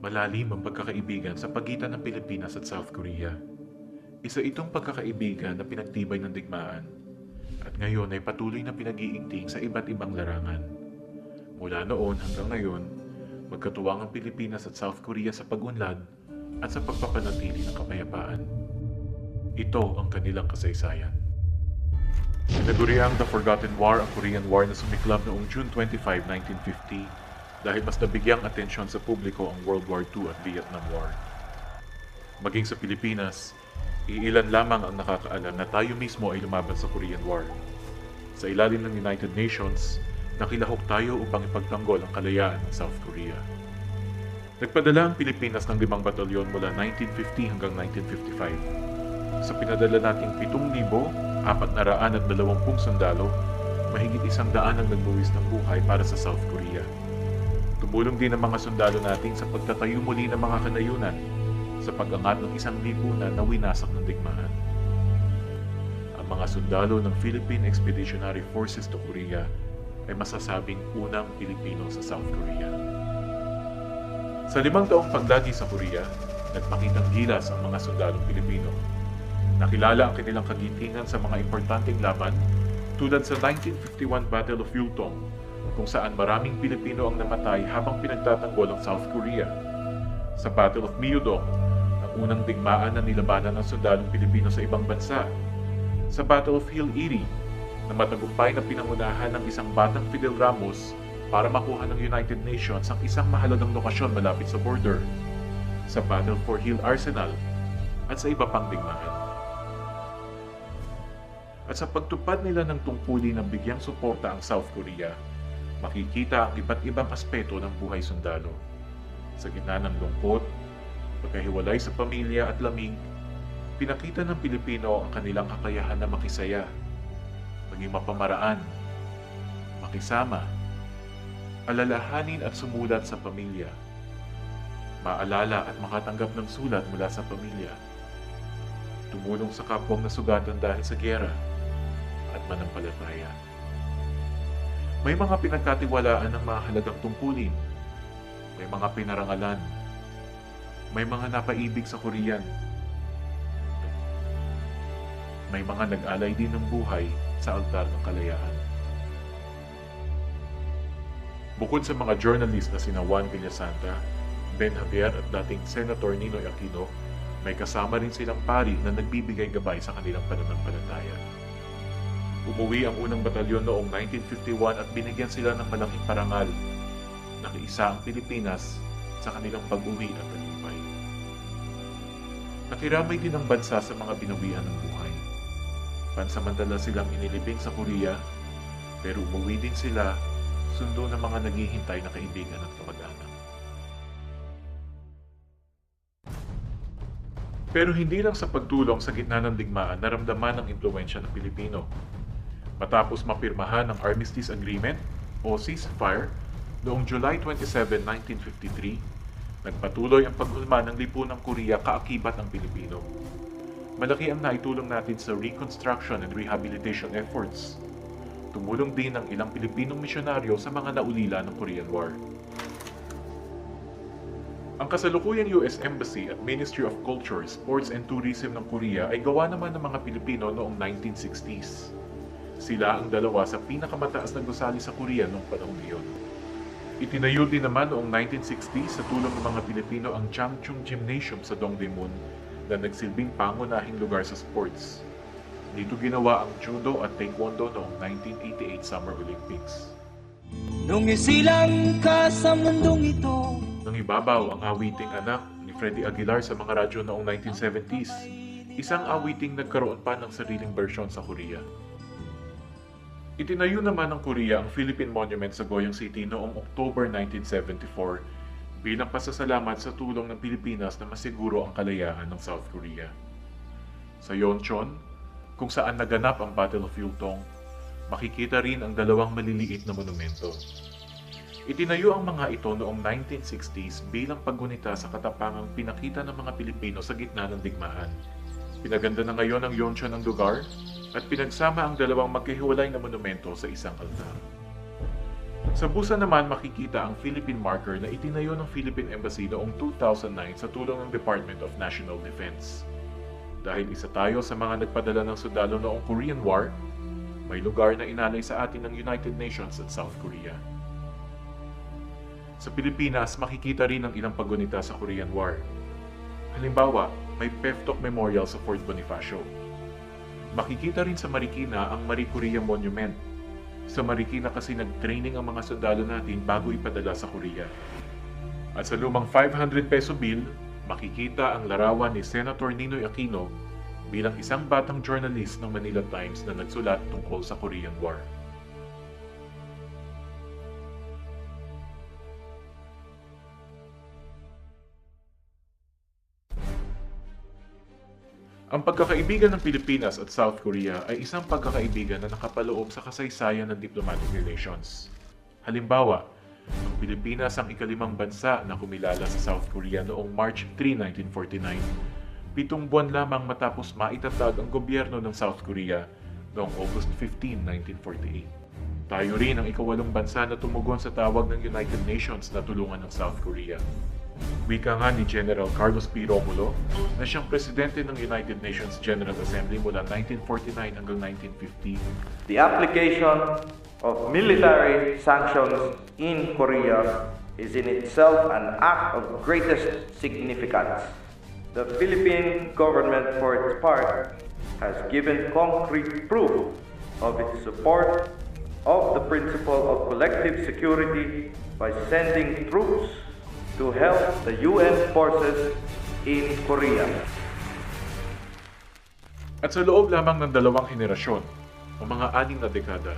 Malalim ang pagkakaibigan sa pagitan ng Pilipinas at South Korea. Isa itong pagkakaibigan na pinagtibay ng digmaan at ngayon ay patuloy na pinag-iigting sa iba't ibang larangan. Mula noon hanggang ngayon, magkatuwang ang Pilipinas at South Korea sa pag-unlad at sa pagpapanatili ng kapayapaan. Ito ang kanilang kasaysayan. Tinaguriang The Forgotten War ang Korean War na sumiklab noong June 25, 1950 dahil mas nabigyang atensyon sa publiko ang World War II at Vietnam War. Maging sa Pilipinas, iilan lamang ang nakakaalam na tayo mismo ay lumaban sa Korean War. Sa ilalim ng United Nations, nakilahok tayo upang ipagtanggol ang kalayaan ng South Korea. Nagpadala ang Pilipinas ng 5 batalyon mula 1950 hanggang 1955. Sa pinadala nating 7,420 sundalo, mahigit 100 ang nagbuwis ng buhay para sa South Korea. Tumulong din ang mga sundalo natin sa pagtatayo muli ng mga kanayunan sa pag-angat ng isang lipunan na winasak ng digmaan. Ang mga sundalo ng Philippine Expeditionary Forces to Korea ay masasabing unang Pilipino sa South Korea. Sa 5 taong paglagi sa Korea, nagpakitang gilas ang mga sundalong Pilipino. Nakilala ang kanilang kagitingan sa mga importanteng laban tulad sa 1951 Battle of Yultong, kung saan maraming Pilipino ang namatay habang pinagtatanggol ang South Korea. Sa Battle of Myeodong, ang unang digmaan na nilabanan ng sundalong Pilipino sa ibang bansa. Sa Battle of Hill Erie, na matagumpay na pinangunahan ng isang batang Fidel Ramos para makuha ng United Nations ang isang mahalagang lokasyon malapit sa border. Sa Battle for Hill Arsenal, at sa iba pang digmaan. At sa pagtupad nila ng tungkulin ng bigyang suporta ang South Korea, makikita ang iba't ibang aspeto ng buhay sundalo. Sa gitna ng lungkot, pagkahiwalay sa pamilya at lamig, pinakita ng Pilipino ang kanilang kakayahan na makisaya, maging mapamaraan, makisama, alalahanin at sumulat sa pamilya, maalala at makatanggap ng sulat mula sa pamilya, tumulong sa kapwang nasugatan dahil sa giyera, at manampalataya. May mga pinagkatiwalaan ng mga halagang tungkulin, may mga pinarangalan, may mga napaibig sa Korean, may mga nag-alay din ng buhay sa altar ng kalayaan. Bukod sa mga journalist na sina Juan Villasanta, Ben Javier at dating Senator Ninoy Aquino, may kasama rin silang pari na nagbibigay gabay sa kanilang pananampalataya. Umuwi ang unang batalyon noong 1951 at binigyan sila ng malaking parangal. Nakiisa ang Pilipinas sa kanilang pag-uwi at tagumpay. Nakiramay din ang bansa sa mga binawian ng buhay. Pansamantala silang inilibing sa Korea, pero umuwi din sila sundo ng mga naghihintay na kaibigan at kamag-anak. Pero hindi lang sa pagtulong sa gitna ng digmaan naramdaman ang impluwensya ng Pilipino. Matapos mapirmahan ang Armistice Agreement o ceasefire noong July 27, 1953, nagpatuloy ang paghulma ng lipunang Korea kaakibat ang Pilipino. Malaki ang naitulong natin sa reconstruction and rehabilitation efforts. Tumulong din ang ilang Pilipinong misyonaryo sa mga naulila ng Korean War. Ang kasalukuyang US Embassy at Ministry of Culture, Sports and Tourism ng Korea ay gawa naman ng mga Pilipino noong 1960s. Sila ang dalawa sa pinakamataas na gusali sa Korea noong panahon iyon. Itinayo din naman noong 1960s sa tulong ng mga Pilipino ang Changchung Gymnasium sa Dongdaemun na nagsilbing pangunahing lugar sa sports. Dito ginawa ang judo at taekwondo noong 1988 Summer Olympics. Nung isilang ka sa mundong ito, Nangibabaw ang awiting Anak ni Freddie Aguilar sa mga radyo noong 1970s, isang awiting nagkaroon pa ng sariling bersyon sa Korea. Itinayo naman ng Korea ang Philippine Monument sa Goyang City noong October 1974 bilang pasasalamat sa tulong ng Pilipinas na masiguro ang kalayaan ng South Korea. Sa Yeoncheon, kung saan naganap ang Battle of Yultong, makikita rin ang dalawang maliliit na monumento. Itinayo ang mga ito noong 1960s bilang paggunita sa katapangang pinakita ng mga Pilipino sa gitna ng digmaan. Pinaganda na ngayon ang Yeoncheon ng lugar at pinagsama ang dalawang magkahiwalay na monumento sa isang altar. Sa busa naman makikita ang Philippine marker na itinayo ng Philippine Embassy noong 2009 sa tulong ng Department of National Defense. Dahil isa tayo sa mga nagpadala ng sundalo noong Korean War, may lugar na inalay sa atin ng United Nations at South Korea. Sa Pilipinas, makikita rin ang ilang paggunita sa Korean War. Halimbawa, may Peftok Memorial sa Fort Bonifacio. Makikita rin sa Marikina ang Marie Korea Monument. Sa Marikina kasi nag-training ang mga sundalo natin bago ipadala sa Korea. At sa lumang 500 peso bill, makikita ang larawan ni Senator Ninoy Aquino bilang isang batang journalist ng Manila Times na nagsulat tungkol sa Korean War. Ang pagkakaibigan ng Pilipinas at South Korea ay isang pagkakaibigan na nakapaloob sa kasaysayan ng diplomatic relations. Halimbawa, ang Pilipinas ang ikalimang bansa na kumilala sa South Korea noong March 3, 1949, 7 buwan lamang matapos maitatag ang gobyerno ng South Korea noong August 15, 1948. Tayo rin ang ikawalong bansa na tumugon sa tawag ng United Nations na tulungan ng South Korea. Wika nga ni General Carlos P. Romulo na siyang presidente ng United Nations General Assembly mula 1949 hanggang 1950. The application of military sanctions in Korea is in itself an act of greatest significance. The Philippine government, for its part, has given concrete proof of its support of the principle of collective security by sending troops to help the UN forces in Korea. At sa loob lamang ng 2 henerasyon, o mga 6 na dekada,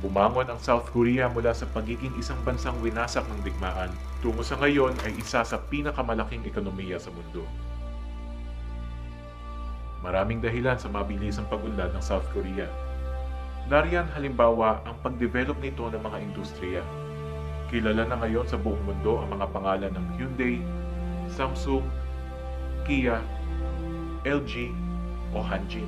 bumangon ang South Korea mula sa pagiging isang bansang winasak ng digmaan tungo sa ngayon ay isa sa pinakamalaking ekonomiya sa mundo. Maraming dahilan sa mabilisang pag-unlad ng South Korea. Nariyan halimbawa ang pag-develop nito ng mga industriya. Kilala na ngayon sa buong mundo ang mga pangalan ng Hyundai, Samsung, Kia, LG o Hanjin.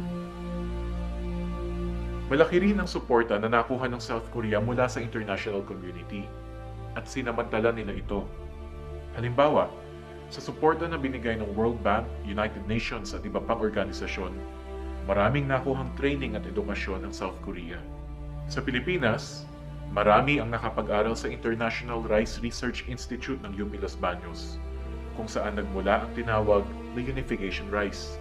Malaki rin ang suporta na nakuha ng South Korea mula sa international community at sinamantala nila ito. Halimbawa, sa suporta na binigay ng World Bank, United Nations at iba pang organisasyon, maraming nakuhang training at edukasyon ng South Korea. Sa Pilipinas, marami ang nakapag-aral sa International Rice Research Institute ng UP Los Baños, kung saan nagmula ang tinawag na unification rice,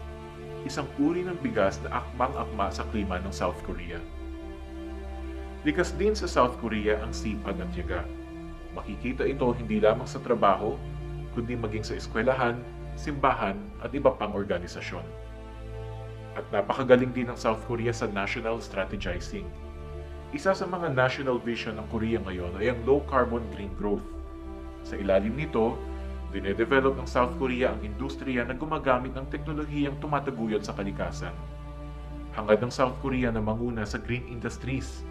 isang uri ng bigas na akmang-akma sa klima ng South Korea. Likas din sa South Korea ang sipag at tiyaga. Makikita ito hindi lamang sa trabaho, kundi maging sa eskwelahan, simbahan at iba pang organisasyon. At napakagaling din ng South Korea sa national strategizing. Isa sa mga national vision ng Korea ngayon ay ang low-carbon green growth. Sa ilalim nito, dinedevelop ng South Korea ang industriya na gumagamit ng teknolohiyang tumataguyod sa kalikasan. Hangad ng South Korea na manguna sa green industries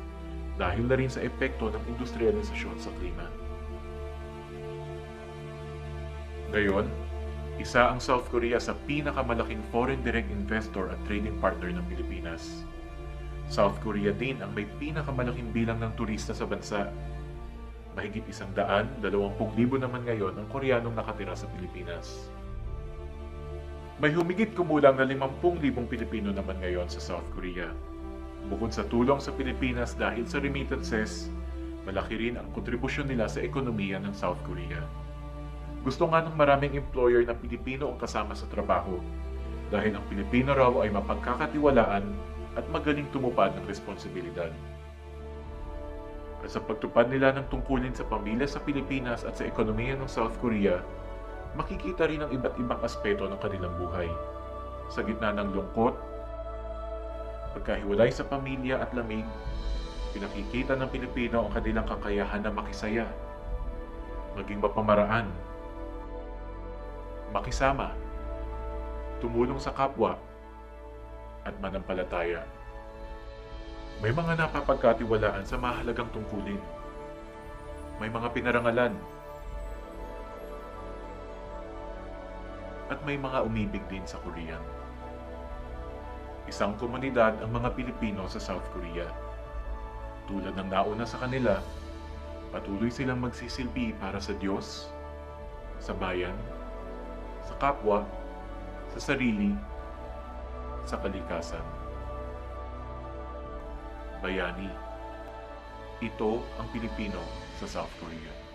dahil na rin sa epekto ng industrialisasyon sa klima. Ngayon, isa ang South Korea sa pinakamalaking foreign direct investor at trading partner ng Pilipinas. South Korea din ang may pinakamalaking bilang ng turista sa bansa. Mahigit 120,000 naman ngayon ang Koreanong nakatira sa Pilipinas. May humigit kumulang na 50,000 Pilipino naman ngayon sa South Korea. Bukod sa tulong sa Pilipinas dahil sa remittances, malaki rin ang kontribusyon nila sa ekonomiya ng South Korea. Gusto nga ng maraming employer na Pilipino ang kasama sa trabaho dahil ang Pilipino raw ay mapagkakatiwalaan at magaling tumupad ng responsibilidad. At sa pagtupad nila ng tungkulin sa pamilya sa Pilipinas at sa ekonomiya ng South Korea, makikita rin ang iba't ibang aspeto ng kanilang buhay. Sa gitna ng lungkot, pagkahiwalay sa pamilya at lamig, pinakikita ng Pilipino ang kanilang kakayahan na makisaya, maging mapamaraan, makisama, tumulong sa kapwa, at manampalataya. May mga napapagkatiwalaan sa mahalagang tungkulin. May mga pinarangalan. At may mga umibig din sa Korean. Isang komunidad ang mga Pilipino sa South Korea. Tulad ng nauna sa kanila, Patuloy silang magsisilbi para sa Diyos, sa bayan, sa kapwa, sa sarili, sa kalikasan. Bayani, ito ang Pilipino sa South Korea.